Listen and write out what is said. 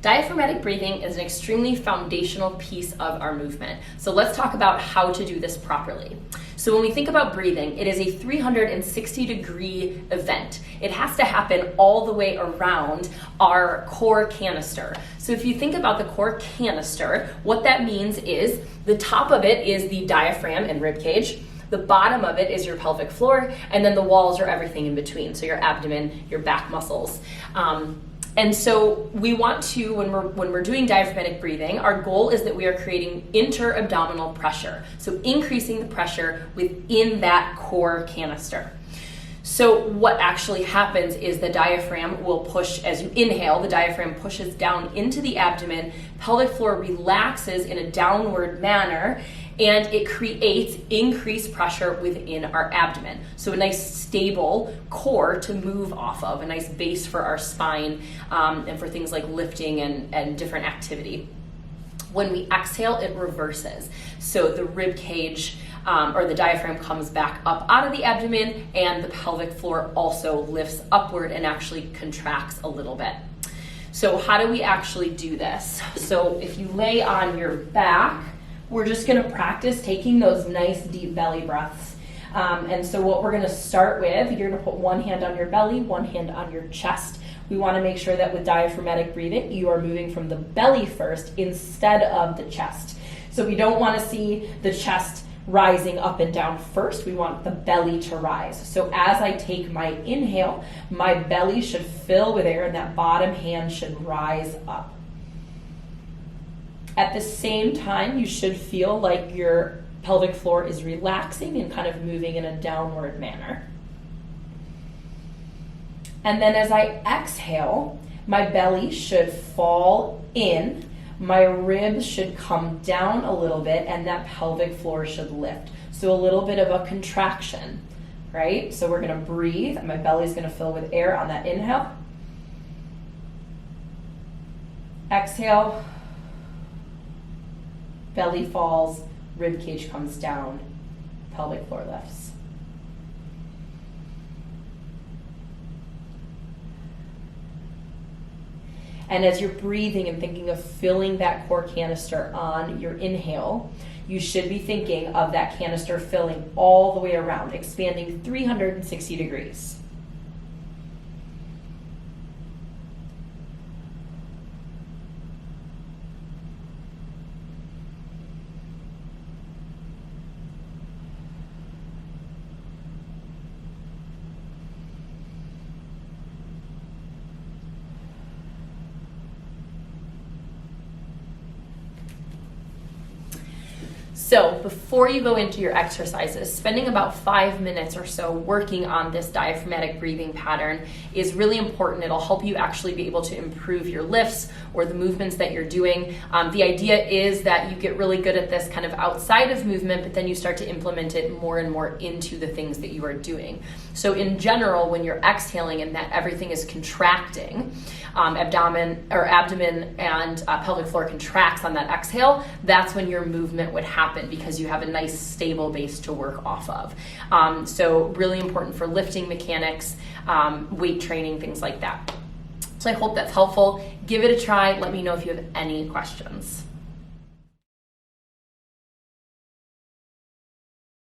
Diaphragmatic breathing is an extremely foundational piece of our movement. So let's talk about how to do this properly. So when we think about breathing, it is a 360-degree event. It has to happen all the way around our core canister. So if you think about the core canister, what that means is the top of it is the diaphragm and rib cage. The bottom of it is your pelvic floor, and then the walls are everything in between. So your abdomen, your back muscles. And so we want to, when we're doing diaphragmatic breathing, our goal is that we are creating inter-abdominal pressure. So increasing the pressure within that core canister. So what actually happens is the diaphragm will push, as you inhale, the diaphragm pushes down into the abdomen, pelvic floor relaxes in a downward manner, and it creates increased pressure within our abdomen. So a nice stable core to move off of, a nice base for our spine and for things like lifting and different activity. When we exhale, it reverses. So the rib cage or the diaphragm comes back up out of the abdomen, and the pelvic floor also lifts upward and actually contracts a little bit. So how do we actually do this? So if you lay on your back, we're just gonna practice taking those nice deep belly breaths. And so what we're gonna start with, you're gonna put one hand on your belly, one hand on your chest. We wanna make sure that with diaphragmatic breathing, you are moving from the belly first instead of the chest. So we don't wanna see the chest rising up and down first. We want the belly to rise. So as I take my inhale, my belly should fill with air and that bottom hand should rise up. At the same time, you should feel like your pelvic floor is relaxing and kind of moving in a downward manner. And then as I exhale, my belly should fall in, my ribs should come down a little bit, and that pelvic floor should lift. So a little bit of a contraction, right? So we're gonna breathe, and my belly's gonna fill with air on that inhale. Exhale. Belly falls, rib cage comes down, pelvic floor lifts. And as you're breathing and thinking of filling that core canister on your inhale, you should be thinking of that canister filling all the way around, expanding 360 degrees. So before you go into your exercises, spending about 5 minutes or so working on this diaphragmatic breathing pattern is really important. It'll help you actually be able to improve your lifts or the movements that you're doing. The idea is that you get really good at this kind of outside of movement, but then you start to implement it more and more into the things that you are doing. So in general, when you're exhaling and that everything is contracting, abdomen and pelvic floor contracts on that exhale, that's when your movement would happen because you have a nice stable base to work off of. So really important for lifting mechanics, weight training, things like that. So I hope that's helpful. Give it a try. Let me know if you have any questions.